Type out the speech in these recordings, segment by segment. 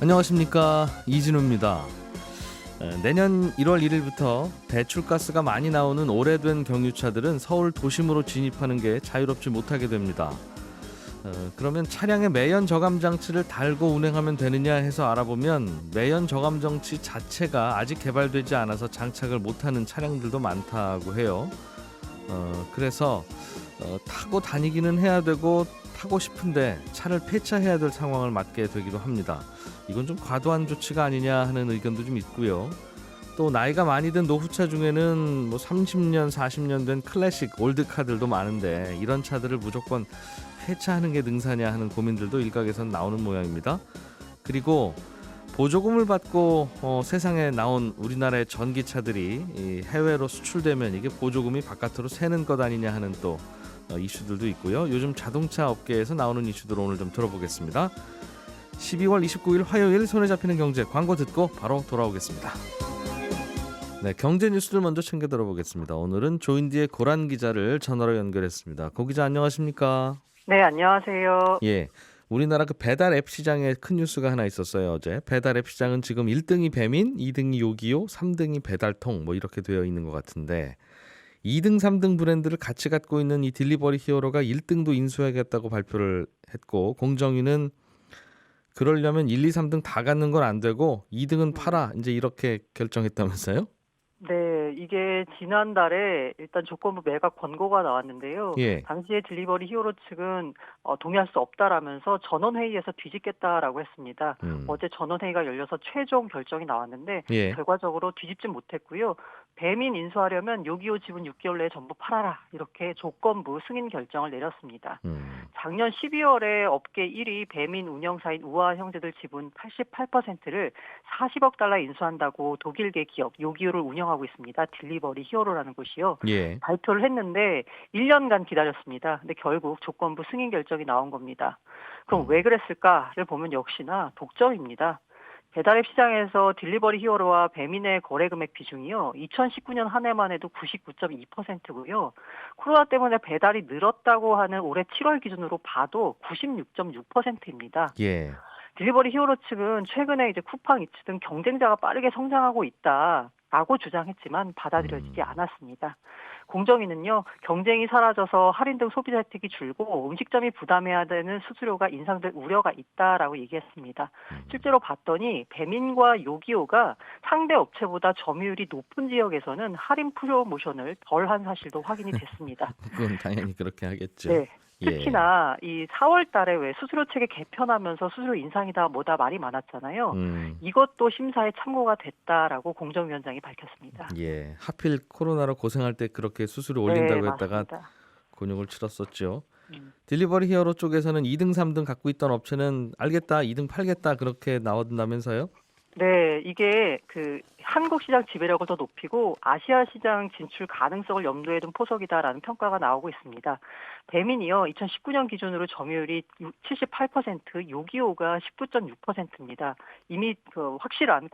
안녕하십니까, 이진우입니다. 내년 1월 1일부터 배출가스가 많이 나오는 오래된 경유차들은 서울 도심으로 진입하는 게 자유롭지 못하게 됩니다. 그러면 차량에 매연 저감 장치를 달고 운행하면 되느냐 해서 알아보면 매연 저감 장치 자체가 아직 개발되지 않아서 장착을 못하는 차량들도 많다고 해요. 그래서 타고 다니기는 해야 되고 타고 싶은데 차를 폐차해야 될 상황을 맞게 되기도 합니다. 이건 좀 과도한 조치가 아니냐 하는 의견도 좀 있고요. 또 나이가 많이 든 노후차 중에는 30년, 40년 된 클래식 올드카들도 많은데 이런 차들을 무조건 폐차하는 게 능사냐 하는 고민들도 일각에선 나오는 모양입니다. 그리고 보조금을 받고 세상에 나온 우리나라의 전기차들이 해외로 수출되면 이게 보조금이 바깥으로 새는 것 아니냐 하는 또 이슈들도 있고요. 요즘 자동차 업계에서 나오는 이슈들 오늘 좀 들어보겠습니다. 12월 29일 화요일 손에 잡히는 경제 광고 듣고 바로 돌아오겠습니다. 네, 경제 뉴스를 먼저 챙겨 들어보겠습니다. 오늘은 조인디의 고란 기자를 전화로 연결했습니다. 고 기자 안녕하십니까? 네, 안녕하세요. 예, 우리나라 그 배달 앱 시장에 큰 뉴스가 하나 있었어요. 어제 배달 앱 시장은 지금 1등이 배민, 2등이 요기요, 3등이 배달통 이렇게 되어 있는 것 같은데 2등, 3등 브랜드를 같이 갖고 있는 이 딜리버리 히어로가 1등도 인수하겠다고 발표를 했고 공정위는 그러려면 1, 2, 3등 다 갖는 건 안 되고 2등은 팔아 이제 이렇게 결정했다면서요? 네, 이게 지난달에 일단 조건부 매각 권고가 나왔는데요. 예. 당시에 딜리버리 히어로 측은 동의할 수 없다라면서 전원회의에서 뒤집겠다라고 했습니다. 음. 어제 전원회의가 열려서 최종 결정이 나왔는데 예. 결과적으로 뒤집진 못했고요. 배민 인수하려면 요기요 지분 6개월 내에 전부 팔아라 이렇게 조건부 승인 결정을 내렸습니다. 작년 12월에 업계 1위 배민 운영사인 우아 형제들 지분 88%를 40억 달러 인수한다고 독일계 기업 요기요를 운영하고 있습니다. 딜리버리 히어로라는 곳이요. 예. 발표를 했는데 1년간 기다렸습니다. 근데 결국 조건부 승인 결정이 나온 겁니다. 그럼 왜 그랬을까를 보면 역시나 독점입니다. 배달앱 시장에서 딜리버리 히어로와 배민의 거래 금액 비중이요. 2019년 한 해만 해도 99.2%고요. 코로나 때문에 배달이 늘었다고 하는 올해 7월 기준으로 봐도 96.6%입니다. 예. 딜리버리 히어로 측은 최근에 이제 쿠팡 이츠 등 경쟁자가 빠르게 성장하고 있다라고 주장했지만 받아들여지지 않았습니다. 공정위는요, 경쟁이 사라져서 할인 등 소비자 혜택이 줄고 음식점이 부담해야 되는 수수료가 인상될 우려가 있다라고 얘기했습니다. 실제로 봤더니 배민과 요기요가 상대 업체보다 점유율이 높은 지역에서는 할인 프로모션을 덜 한 사실도 확인이 됐습니다. 그건 당연히 그렇게 하겠죠. 네. 예. 특히나 이 4월 달에 왜 수수료 체계 개편하면서 수수료 인상이다 뭐다 말이 많았잖아요. 이것도 심사에 참고가 됐다라고 공정위원장이 밝혔습니다. 예. 하필 코로나로 고생할 때 그렇게 수수료 네, 올린다고 했다가 맞습니다. 곤욕을 치렀었죠. 음. 딜리버리 히어로 쪽에서는 2등, 3등 갖고 있던 업체는 알겠다, 2등 팔겠다 그렇게 나온다면서요? 네, 이게 그 한국 시장 지배력을 더 높이고 아시아 시장 진출 가능성을 염두에 둔 포석이다라는 평가가 나오고 있습니다. 배민이요, 2019년 기준으로 점유율이 78%, 요기요가 19.6%입니다. 이미 그 확실한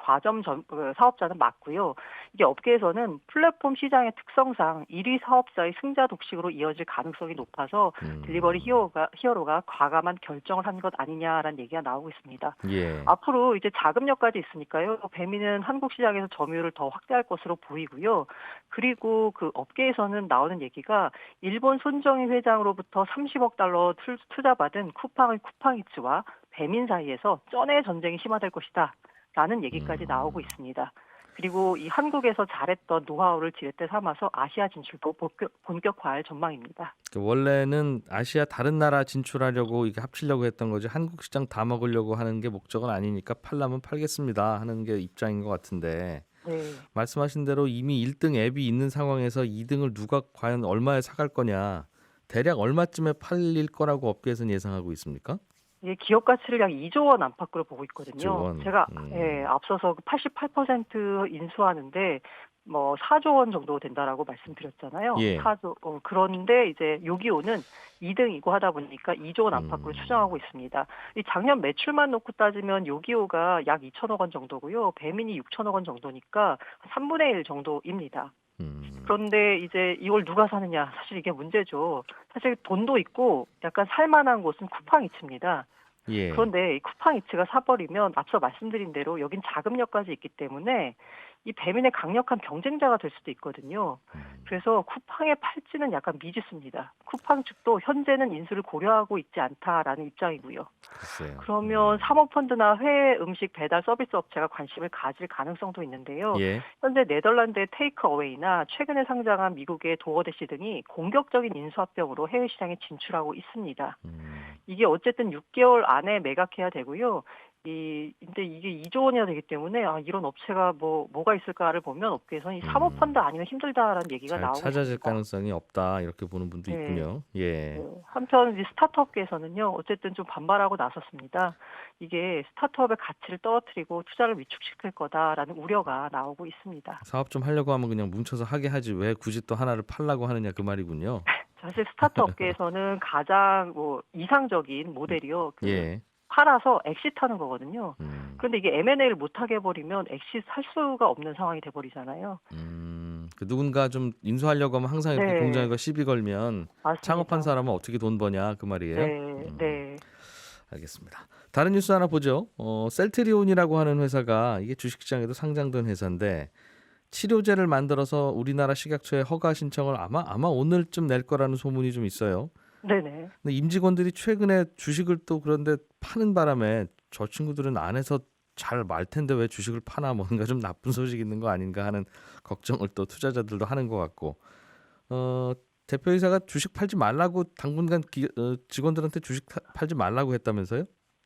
사업자는 맞고요. 이게 업계에서는 플랫폼 시장의 특성상 1위 사업자의 승자 독식으로 이어질 가능성이 높아서 딜리버리 히어로가 과감한 결정을 한 것 아니냐라는 얘기가 나오고 있습니다. 예. 앞으로 이제 자금력까지 있으니까요. 배민은 한국 시장에서 점유율을 더 확대할 것으로 보이고요. 그리고 그 업계에서는 나오는 얘기가 일본 손정희 회장으로부터 30억 달러 투자받은 쿠팡의 쿠팡이츠와 배민 사이에서 쩐의 전쟁이 심화될 것이다 라는 얘기까지 나오고 있습니다. 그리고 이 한국에서 잘했던 노하우를 지렛대 삼아서 아시아 진출도 본격화할 전망입니다. 원래는 아시아 다른 나라 진출하려고 이게 합치려고 했던 거지 한국 시장 다 먹으려고 하는 게 목적은 아니니까 팔려면 팔겠습니다 하는 게 입장인 것 같은데 네. 말씀하신 대로 이미 1등 앱이 있는 상황에서 2등을 누가 과연 얼마에 사갈 거냐 대략 얼마쯤에 팔릴 거라고 업계에서는 예상하고 있습니까? 예, 기업 가치를 약 2조 원 안팎으로 보고 2조 있거든요. 원. 제가 앞서서 88% 인수하는데 4조 원 정도 된다라고 말씀드렸잖아요. 예. 4조. 그런데 이제 요기요는 2등이고 하다 보니까 2조 원 안팎으로 추정하고 있습니다. 이 작년 매출만 놓고 따지면 요기요가 약 2천억 원 정도고요. 배민이 6천억 원 정도니까 3분의 1 정도입니다. 그런데 이제 이걸 누가 사느냐 사실 이게 문제죠. 사실 돈도 있고 약간 살만한 곳은 쿠팡이츠입니다. 예. 그런데 이 쿠팡 이츠가 사버리면 앞서 말씀드린 대로 여긴 자금력까지 있기 때문에 이 배민의 강력한 경쟁자가 될 수도 있거든요. 그래서 쿠팡의 팔찌는 약간 미지수입니다. 쿠팡 측도 현재는 인수를 고려하고 있지 않다라는 입장이고요. 글쎄요. 그러면 사모펀드나 해외 음식 배달 서비스 업체가 관심을 가질 가능성도 있는데요. 예. 현재 네덜란드의 테이크어웨이나 최근에 상장한 미국의 도어대시 등이 공격적인 인수합병으로 해외 시장에 진출하고 있습니다. 이게 어쨌든 6개월 안에 매각해야 되고요. 근데 이게 2조 원이나 되기 때문에 이런 업체가 뭐가 있을까를 보면 업계에서는 이 사모펀드 아니면 힘들다라는 얘기가 잘 나오고 찾아질 있습니다. 가능성이 없다 이렇게 보는 분도 네. 있군요. 예. 네. 한편 이 스타트업계에서는요, 어쨌든 좀 반발하고 나섰습니다. 이게 스타트업의 가치를 떨어뜨리고 투자를 위축시킬 거다라는 우려가 나오고 있습니다. 사업 좀 하려고 하면 그냥 뭉쳐서 하게 하지 왜 굳이 또 하나를 팔라고 하느냐 그 말이군요. 사실 스타트업계에서는 가장 이상적인 모델이요. 예. 팔아서 엑시트하는 거거든요. 그런데 이게 M&A를 못하게 해버리면 엑시트할 수가 없는 상황이 돼버리잖아요. 그 누군가 좀 인수하려고 하면 항상 이렇게 네. 공장과 시비 걸면 맞습니다. 창업한 사람은 어떻게 돈 버냐 그 말이에요. 네, 네. 알겠습니다. 다른 뉴스 하나 보죠. 셀트리온이라고 하는 회사가 이게 주식시장에도 상장된 회사인데 치료제를 만들어서 우리나라 식약처에 허가 신청을 아마 오늘쯤 낼 거라는 소문이 좀 있어요. 네네. 근데 임직원들이 최근에 주식을 또 그런데 파는 바람에 저 친구들은 안에서 잘 말 텐데 왜 주식을 파나 뭔가 좀 나쁜 소식 있는 거 아닌가 하는 걱정을 또 투자자들도 하는 것 같고 대표이사가 주식 팔지 말라고 당분간 직원들한테 주식 팔지 말라고 했다면서요?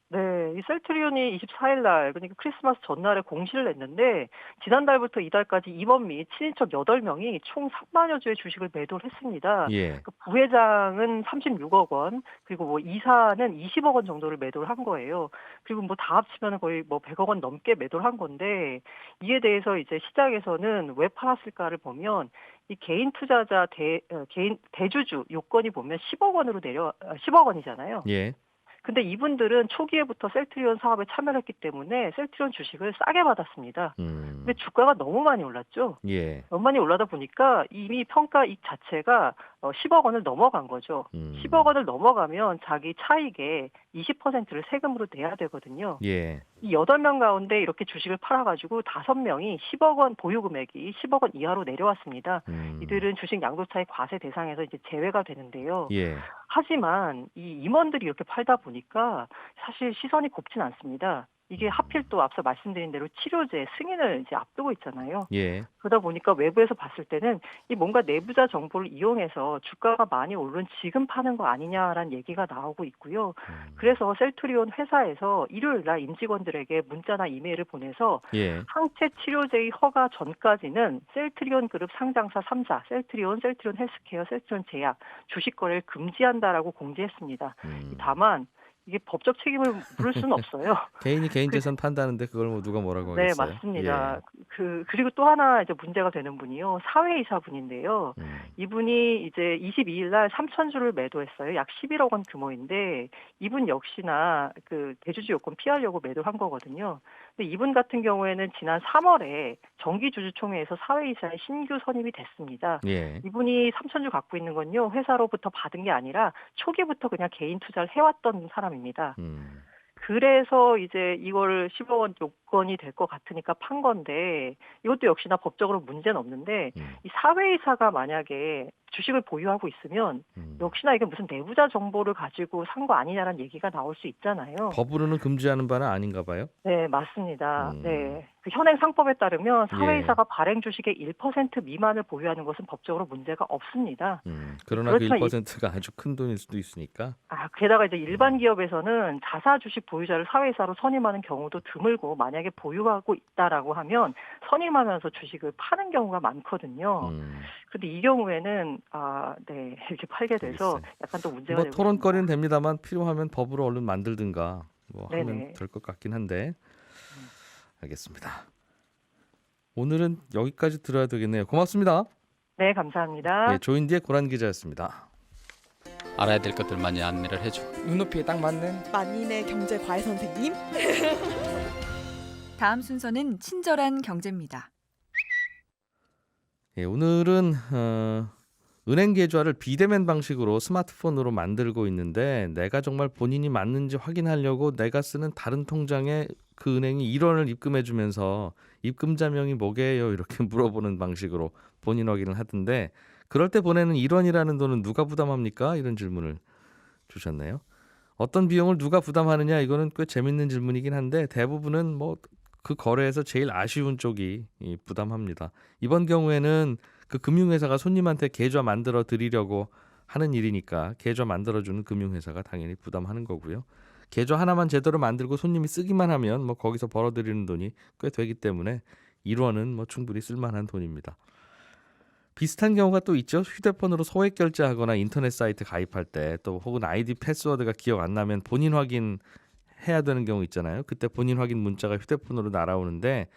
네, 이 셀트리온이 24일 날, 그러니까 크리스마스 전날에 공시를 냈는데, 지난달부터 이달까지 임원 및 친인척 8명이 총 3만여 주의 주식을 매도를 했습니다. 예. 그 부회장은 36억 원, 그리고 이사는 20억 원 정도를 매도를 한 거예요. 그리고 다 합치면 거의 100억 원 넘게 매도를 한 건데, 이에 대해서 이제 시장에서는 왜 팔았을까를 보면, 이 개인 투자자 개인 대주주 요건이 보면 10억 원이잖아요. 예. 근데 이분들은 초기에부터 셀트리온 사업에 참여를 했기 때문에 셀트리온 주식을 싸게 받았습니다. 근데 주가가 너무 많이 올랐죠. 예. 너무 많이 올라다 보니까 이미 평가이익 자체가 10억 원을 넘어간 거죠. 10억 원을 넘어가면 자기 차익의 20%를 세금으로 내야 되거든요. 예. 이 8명 가운데 이렇게 주식을 팔아가지고 5명이 10억 원 보유 금액이 10억 원 이하로 내려왔습니다. 이들은 주식 양도차익 과세 대상에서 이제 제외가 되는데요. 예. 하지만 이 임원들이 이렇게 팔다 보니까 사실 시선이 곱진 않습니다. 이게 하필 또 앞서 말씀드린 대로 치료제 승인을 이제 앞두고 있잖아요. 예. 그러다 보니까 외부에서 봤을 때는 이 뭔가 내부자 정보를 이용해서 주가가 많이 오른 지금 파는 거 아니냐라는 얘기가 나오고 있고요. 그래서 셀트리온 회사에서 일요일 날 임직원들에게 문자나 이메일을 보내서 예. 항체 치료제의 허가 전까지는 셀트리온 그룹 상장사 3사, 셀트리온 헬스케어, 셀트리온 제약 주식 거래를 금지한다라고 공지했습니다. 다만 이게 법적 책임을 물을 수는 없어요. 개인이 개인 재산 판다는데 그걸 누가 뭐라고 네, 하겠어요? 맞습니다. 예. 그리고 또 하나 이제 문제가 되는 분이요. 사회이사분인데요. 이분이 이제 22일 날 3,000주를 매도했어요. 약 11억 원 규모인데 이분 역시나 그 대주주 요건 피하려고 매도한 거거든요. 근데 이분 같은 경우에는 지난 3월에 정기주주총회에서 사회이사에 신규 선임이 됐습니다. 예. 이분이 3,000주 갖고 있는 건요. 회사로부터 받은 게 아니라 초기부터 그냥 개인 투자를 해왔던 사람입니다. 그래서 이제 이걸 10억 원 요건이 될 것 같으니까 판 건데 이것도 역시나 법적으로 문제는 없는데 이 사회이사가 만약에 주식을 보유하고 있으면 역시나 이게 무슨 내부자 정보를 가지고 산 거 아니냐라는 얘기가 나올 수 있잖아요. 법으로는 금지하는 바는 아닌가 봐요. 네, 맞습니다. 네. 그 현행 상법에 따르면 사회이사가 예. 발행 주식의 1% 미만을 보유하는 것은 법적으로 문제가 없습니다. 그러나 그 그렇지만 1%가 아주 큰 돈일 수도 있으니까. 게다가 이제 일반 기업에서는 자사 주식 보유자를 사회이사로 선임하는 경우도 드물고 만약에 보유하고 있다라고 하면 선임하면서 주식을 파는 경우가 많거든요. 그런데 이 경우에는 네, 이렇게 팔게 돼서 알겠어요. 약간 또 문제가 되고 토론거리는 있습니다. 됩니다만 필요하면 법으로 얼른 만들든가 하면 네네. 될 것 같긴 한데. 알겠습니다. 오늘은 여기까지 들어야 되겠네요. 고맙습니다. 네, 감사합니다. 예, 조인디의 고란 기자였습니다. 알아야 될 것들 많이 안내를 해주고 눈높이에 딱 맞는 만인의 경제 과외 선생님. 다음 순서는 친절한 경제입니다. 예, 오늘은 은행 계좌를 비대면 방식으로 스마트폰으로 만들고 있는데 내가 정말 본인이 맞는지 확인하려고 내가 쓰는 다른 통장에 그 은행이 1원을 입금해 주면서 입금자명이 뭐게요? 이렇게 물어보는 방식으로 본인 확인을 하던데 그럴 때 보내는 1원이라는 돈은 누가 부담합니까? 이런 질문을 주셨네요. 어떤 비용을 누가 부담하느냐 이거는 꽤 재밌는 질문이긴 한데 대부분은 뭐 그 거래에서 제일 아쉬운 쪽이 부담합니다. 이번 경우에는 그 금융회사가 손님한테 계좌 만들어 드리려고 하는 일이니까 계좌 만들어주는 금융회사가 당연히 부담하는 거고요. 계좌 하나만 제대로 만들고 손님이 쓰기만 하면 뭐 거기서 벌어들이는 돈이 꽤 되기 때문에 1원은 뭐 충분히 쓸만한 돈입니다. 비슷한 경우가 또 있죠. 휴대폰으로 소액 결제하거나 인터넷 사이트 가입할 때 또 혹은 아이디 패스워드가 기억 안 나면 본인 확인해야 되는 경우 있잖아요. 그때 본인 확인 문자가 휴대폰으로 날아오는데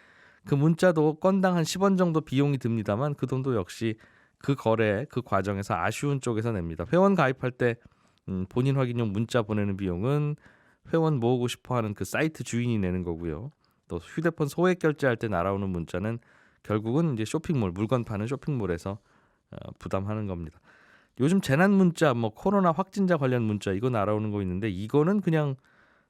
그 문자도 건당 한 10원 정도 비용이 듭니다만 그 돈도 역시 그 거래 그 과정에서 아쉬운 쪽에서 냅니다. 회원 가입할 때 본인 확인용 문자 보내는 비용은 회원 모으고 싶어하는 그 사이트 주인이 내는 거고요. 또 휴대폰 소액 결제할 때 날아오는 문자는 결국은 이제 쇼핑몰 물건 파는 쇼핑몰에서 부담하는 겁니다. 요즘 재난 문자, 뭐 코로나 확진자 관련 문자 이거 날아오는 거 있는데 이거는 그냥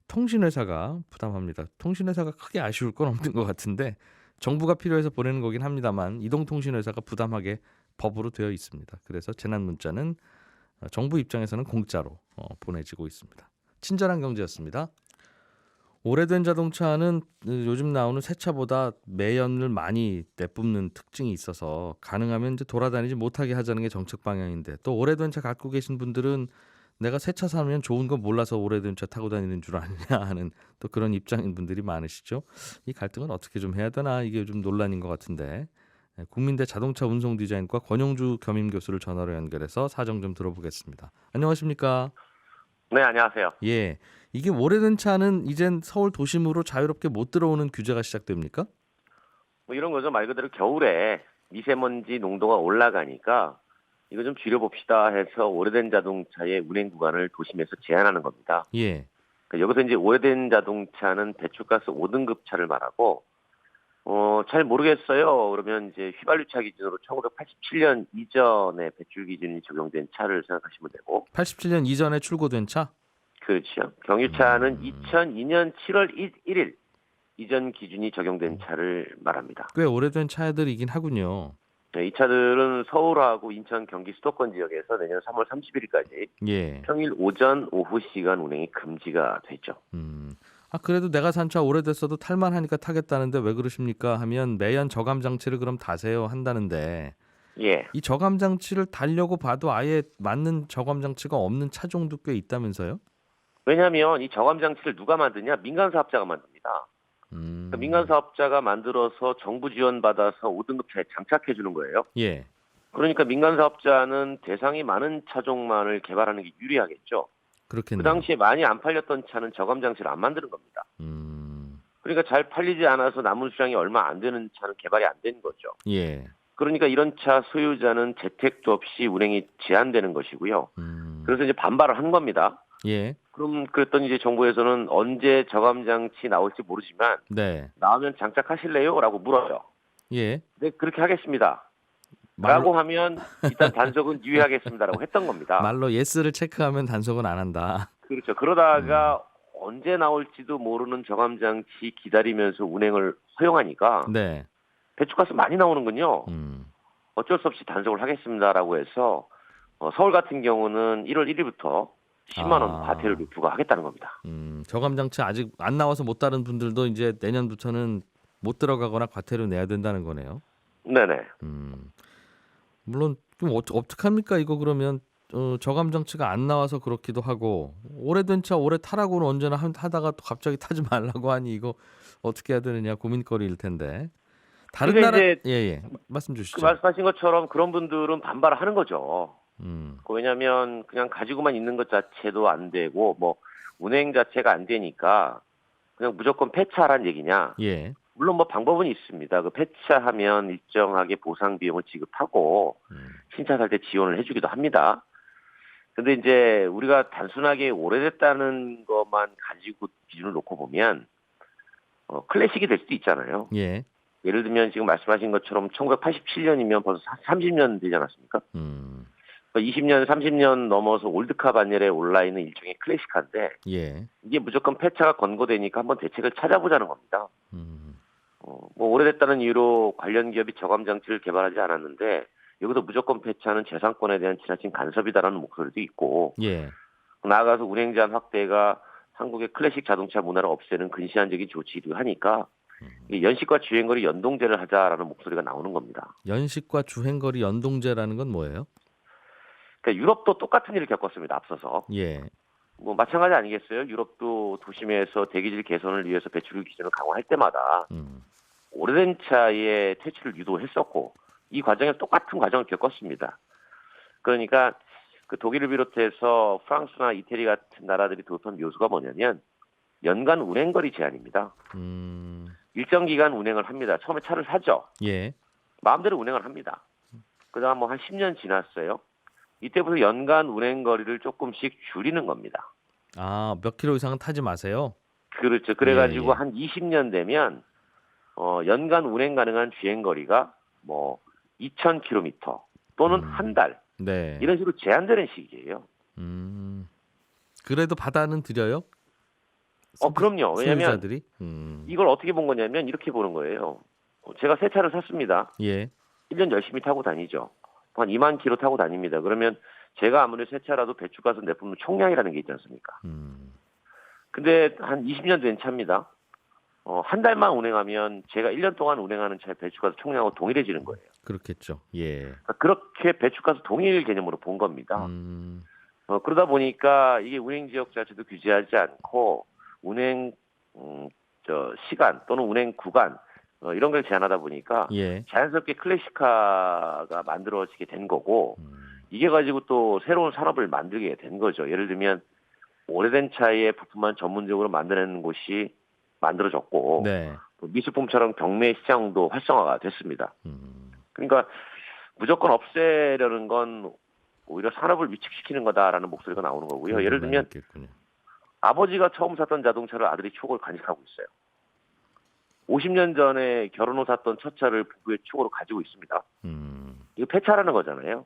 통신회사가 부담합니다. 통신회사가 크게 아쉬울 건 없는 것 같은데 정부가 필요해서 보내는 거긴 합니다만 이동통신회사가 부담하게 법으로 되어 있습니다. 그래서 재난 문자는 정부 입장에서는 공짜로 보내지고 있습니다. 친절한 경제였습니다. 오래된 자동차는 요즘 나오는 새 차보다 매연을 많이 내뿜는 특징이 있어서 가능하면 이제 돌아다니지 못하게 하자는 게 정책 방향인데 또 오래된 차 갖고 계신 분들은 내가 새 차 사면 좋은 거 몰라서 오래된 차 타고 다니는 줄 아느냐 하는 또 그런 입장인 분들이 많으시죠. 이 갈등은 어떻게 좀 해야 되나 이게 요즘 논란인 것 같은데 국민대 자동차 운송 디자인과 권영주 겸임 교수를 전화로 연결해서 사정 좀 들어보겠습니다. 안녕하십니까? 네, 안녕하세요. 예. 이게 오래된 차는 이젠 서울 도심으로 자유롭게 못 들어오는 규제가 시작됩니까? 뭐 이런 거죠. 말 그대로 겨울에 미세먼지 농도가 올라가니까 이거 좀 줄여봅시다 해서 오래된 자동차의 운행 구간을 도심에서 제한하는 겁니다. 예. 그러니까 여기서 이제 오래된 자동차는 배출가스 5등급 차를 말하고 잘 모르겠어요. 그러면 이제 휘발유차 기준으로 1987년 이전에 배출 기준이 적용된 차를 생각하시면 되고 87년 이전에 출고된 차? 그렇죠. 경유차는 2002년 7월 1일 이전 기준이 적용된 차를 말합니다. 꽤 오래된 차들이긴 하군요. 네, 이 차들은 서울하고 인천, 경기 수도권 지역에서 내년 3월 31일까지 예. 평일 오전, 오후 시간 운행이 금지가 됐죠. 그래도 내가 산 차 오래됐어도 탈만하니까 타겠다는데 왜 그러십니까? 하면 매연 저감 장치를 그럼 다세요 한다는데 예. 이 저감 장치를 달려고 봐도 아예 맞는 저감 장치가 없는 차종도 꽤 있다면서요? 왜냐하면 이 저감 장치를 누가 만드냐? 민간 사업자가 만듭니다. 그러니까 민간 사업자가 만들어서 정부 지원받아서 5등급 차에 장착해 주는 거예요. 예. 그러니까 민간 사업자는 대상이 많은 차종만을 개발하는 게 유리하겠죠. 그렇겠네요. 그 당시에 많이 안 팔렸던 차는 저감 장치를 안 만드는 겁니다. 그러니까 잘 팔리지 않아서 남은 수량이 얼마 안 되는 차는 개발이 안 된 거죠. 예. 그러니까 이런 차 소유자는 재택도 없이 운행이 제한되는 것이고요. 그래서 이제 반발을 한 겁니다. 예. 그럼 그랬더니 이제 정부에서는 언제 저감 장치 나올지 모르지만 네. 나오면 장착하실래요? 라고 물어요. 예. 네, 그렇게 하겠습니다. 말로, 라고 하면 일단 단속은 유예하겠습니다라고 했던 겁니다. 말로 예스를 체크하면 단속은 안 한다. 그렇죠. 그러다가 언제 나올지도 모르는 저감 장치 기다리면서 운행을 허용하니까 네. 배출가스 많이 나오는군요. 어쩔 수 없이 단속을 하겠습니다라고 해서 서울 같은 경우는 1월 1일부터 10만 원 과태료를 부과하겠다는 겁니다. 저감 장치 아직 안 나와서 못 다른 분들도 이제 내년부터는 못 들어가거나 과태료 내야 된다는 거네요. 네네. 물론 좀 어떡합니까 이거 그러면 저감 장치가 안 나와서 그렇기도 하고 오래된 차 오래 타라고는 언제나 하다가 또 갑자기 타지 말라고 하니 이거 어떻게 해야 되느냐 고민거리일 텐데 다른 나라 예예 말씀 주시죠. 그 말씀하신 것처럼 그런 분들은 반발을 하는 거죠. 왜냐하면 그냥 가지고만 있는 것 자체도 안 되고 뭐 운행 자체가 안 되니까 그냥 무조건 폐차하란 얘기냐. 예. 물론 뭐 방법은 있습니다. 그 폐차하면 일정하게 보상 비용을 지급하고 신차 살 때 지원을 해주기도 합니다. 근데 이제 우리가 단순하게 오래됐다는 것만 가지고 기준을 놓고 보면 클래식이 될 수도 있잖아요. 예. 예를 들면 지금 말씀하신 것처럼 1987년이면 벌써 30년 되지 않았습니까? 20년, 30년 넘어서 올드카 반열에 올라 있는 일종의 클래식카인데 예. 이게 무조건 폐차가 권고되니까 한번 대책을 찾아보자는 겁니다. 음. 뭐 오래됐다는 이유로 관련 기업이 저감 장치를 개발하지 않았는데 여기서 무조건 폐차는 재산권에 대한 지나친 간섭이다라는 목소리도 있고 예. 나아가서 운행 제한 확대가 한국의 클래식 자동차 문화를 없애는 근시안적인 조치이기도 하니까 이 연식과 주행거리 연동제를 하자라는 목소리가 나오는 겁니다. 연식과 주행거리 연동제라는 건 뭐예요? 그러니까 유럽도 똑같은 일을 겪었습니다. 앞서서. 예. 뭐 마찬가지 아니겠어요? 유럽도 도심에서 대기질 개선을 위해서 배출 기준을 강화할 때마다 오래된 차의 퇴출을 유도했었고 이 과정에서 똑같은 과정을 겪었습니다. 그러니까 그 독일을 비롯해서 프랑스나 이태리 같은 나라들이 도입한 묘수가 뭐냐면 연간 운행거리 제한입니다. 일정 기간 운행을 합니다. 처음에 차를 사죠. 예. 마음대로 운행을 합니다. 그다음 뭐 한 10년 지났어요. 이때부터 연간 운행거리를 조금씩 줄이는 겁니다. 아, 몇 킬로 이상은 타지 마세요. 그렇죠. 그래가지고 예, 예. 한 20년 되면 연간 운행 가능한 주행거리가 뭐 2,000km 또는 한 달 네. 이런 식으로 제한되는 시기예요. 그래도 받아는 드려요? 그럼요. 왜냐하면 소유자들이? 이걸 어떻게 본 거냐면 이렇게 보는 거예요. 제가 새 차를 샀습니다. 예. 1년 열심히 타고 다니죠. 한 2만 킬로 타고 다닙니다. 그러면 제가 아무리 새 차라도 배출가스 내뿜는 총량이라는 게 있지 않습니까? 근데 한 20년 된 차입니다. 한 달만 운행하면 제가 1년 동안 운행하는 차의 배출가스 총량하고 동일해지는 거예요. 그렇겠죠. 예. 그러니까 그렇게 배출가스 동일 개념으로 본 겁니다. 그러다 보니까 이게 운행 지역 자체도 규제하지 않고 운행 시간 또는 운행 구간 이런 걸 제한하다 보니까 예. 자연스럽게 클래식카가 만들어지게 된 거고 이게 가지고 또 새로운 산업을 만들게 된 거죠. 예를 들면 오래된 차의 부품만 전문적으로 만드는 곳이 만들어졌고 네. 또 미술품처럼 경매 시장도 활성화가 됐습니다. 그러니까 무조건 없애려는 건 오히려 산업을 위축시키는 거다라는 목소리가 나오는 거고요. 예를 들면 있겠군요. 아버지가 처음 샀던 자동차를 아들이 추억을 간직하고 있어요. 50년 전에 결혼 후 샀던 첫 차를 부부의 추억으로 가지고 있습니다. 이거 폐차라는 거잖아요.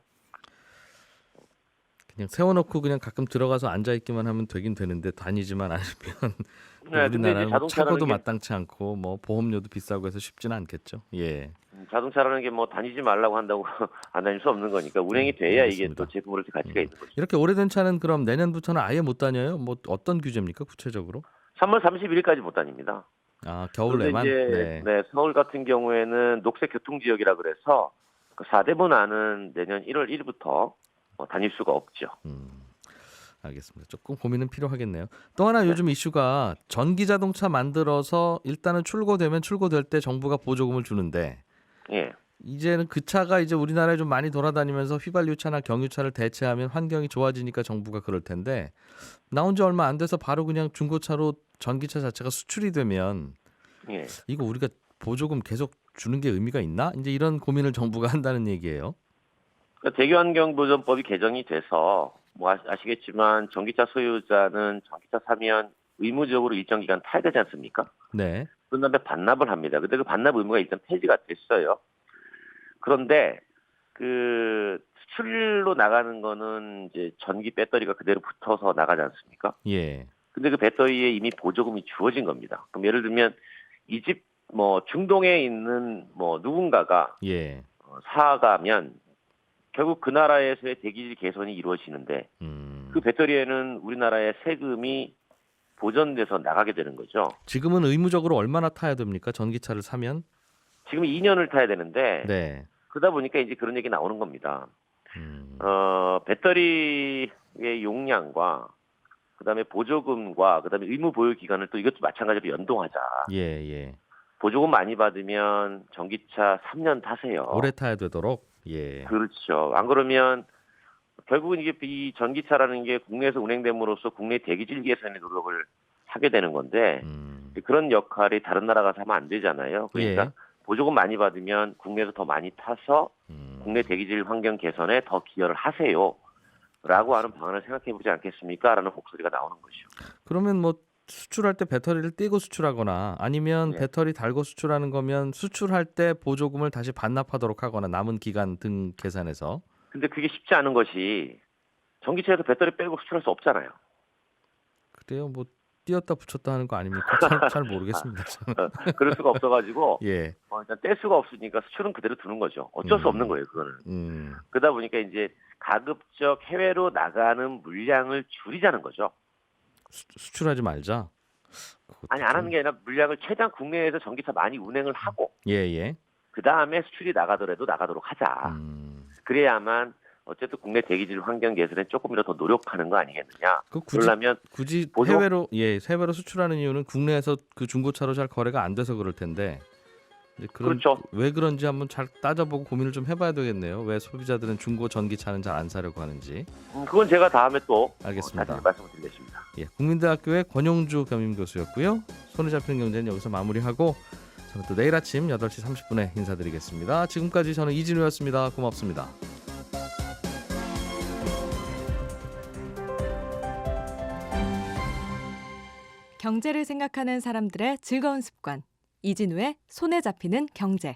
그냥 세워놓고 그냥 가끔 들어가서 앉아있기만 하면 되긴 되는데 다니지만 않으면 네, 근데 우리나라는 이제 뭐 차고도 게 마땅치 않고 뭐 보험료도 비싸고 해서 쉽지는 않겠죠. 예. 자동차라는 게 뭐 다니지 말라고 한다고 안 다닐 수 없는 거니까 운행이 돼야 이게 알겠습니다. 또 제품으로 가치가 있는 거죠. 이렇게 오래된 차는 그럼 내년부터는 아예 못 다녀요? 뭐 어떤 규제입니까 구체적으로? 3월 31일까지 못 다닙니다. 아, 그런데 겨울에만? 이제 서울 같은 경우에는 녹색 교통지역이라 그래서 그 4대문 안은 내년 1월 1일부터 다닐 수가 없죠. 알겠습니다. 조금 고민은 필요하겠네요. 또 하나 요즘 이슈가 전기 자동차 만들어서 일단은 출고되면 출고될 때 정부가 보조금을 주는데 예. 이제는 그 차가 이제 우리나라에 좀 많이 돌아다니면서 휘발유차나 경유차를 대체하면 환경이 좋아지니까 정부가 그럴 텐데 나온 지 얼마 안 돼서 바로 그냥 중고차로 전기차 자체가 수출이 되면 예. 이거 우리가 보조금 계속 주는 게 의미가 있나? 이제 이런 고민을 정부가 한다는 얘기예요. 그러니까 대기환경보전법이 개정이 돼서 뭐 아시겠지만 전기차 소유자는 전기차 사면 의무적으로 일정 기간 타야 되지 않습니까? 네. 그런 다음에 반납을 합니다. 근데 그 반납 의무가 일단 폐지가 됐어요. 그런데 그 수출로 나가는 거는 이제 전기 배터리가 그대로 붙어서 나가지 않습니까? 예. 근데 그 배터리에 이미 보조금이 주어진 겁니다. 그럼 예를 들면 이 집 뭐 중동에 있는 뭐 누군가가 예. 사가면 결국 그 나라에서의 대기질 개선이 이루어지는데 그 배터리에는 우리나라의 세금이 보전돼서 나가게 되는 거죠. 지금은 의무적으로 얼마나 타야 됩니까? 전기차를 사면? 지금 2년을 타야 되는데 네. 그러다 보니까 이제 그런 얘기 나오는 겁니다. 배터리의 용량과 그다음에 보조금과 그다음에 의무 보유 기간을 또 이것도 마찬가지로 연동하자. 예, 예. 보조금 많이 받으면 전기차 3년 타세요. 오래 타야 되도록. 예. 그렇죠. 안 그러면 결국은 이게 이 전기차라는 게 국내에서 운행됨으로써 국내 대기질 개선의 노력을 하게 되는 건데 그런 역할이 다른 나라 가서 하면 안 되잖아요. 그러니까 예. 보조금 많이 받으면 국내에서 더 많이 타서 국내 대기질 환경 개선에 더 기여를 하세요. 라고 하는 방안을 생각해 보지 않겠습니까? 라는 목소리가 나오는 거죠. 그러면 뭐 수출할 때 배터리를 떼고 수출하거나 아니면 네. 배터리 달고 수출하는 거면 수출할 때 보조금을 다시 반납하도록 하거나 남은 기간 등 계산해서 근데 그게 쉽지 않은 것이 전기차에서 배터리 빼고 수출할 수 없잖아요. 그래요. 뭐 띄었다 붙였다 하는 거 아닙니까? 잘 모르겠습니다. 저는. 그럴 수가 없어가지고 예. 일단 뗄 수가 없으니까 수출은 그대로 두는 거죠. 어쩔 수 없는 거예요, 그거는. 그러다 보니까 이제 가급적 해외로 나가는 물량을 줄이자는 거죠. 수출하지 말자. 아니 안 하는 게 아니라 물량을 최대한 국내에서 전기차 많이 운행을 하고 예예. 그 다음에 수출이 나가더라도 나가도록 하자. 그래야만 어쨌든 국내 대기질 환경 개선에 조금이라도 더 노력하는 거 아니겠느냐. 그러려면 굳이 보통- 해외로 수출하는 이유는 국내에서 그 중고차로 잘 거래가 안 돼서 그럴 텐데. 이제 그렇죠. 왜 그런지 한번 잘 따져보고 고민을 좀 해봐야 되겠네요. 왜 소비자들은 중고 전기차는 잘 안 사려고 하는지. 그건 제가 다음에 또 알겠습니다. 다시 말씀을 드리겠습니다. 예, 국민대학교의 권용주 겸임교수였고요. 손에 잡히는 경제는 여기서 마무리하고 저는 또 내일 아침 8시 30분에 인사드리겠습니다. 지금까지 저는 이진우였습니다. 고맙습니다. 경제를 생각하는 사람들의 즐거운 습관. 이진우의 손에 잡히는 경제.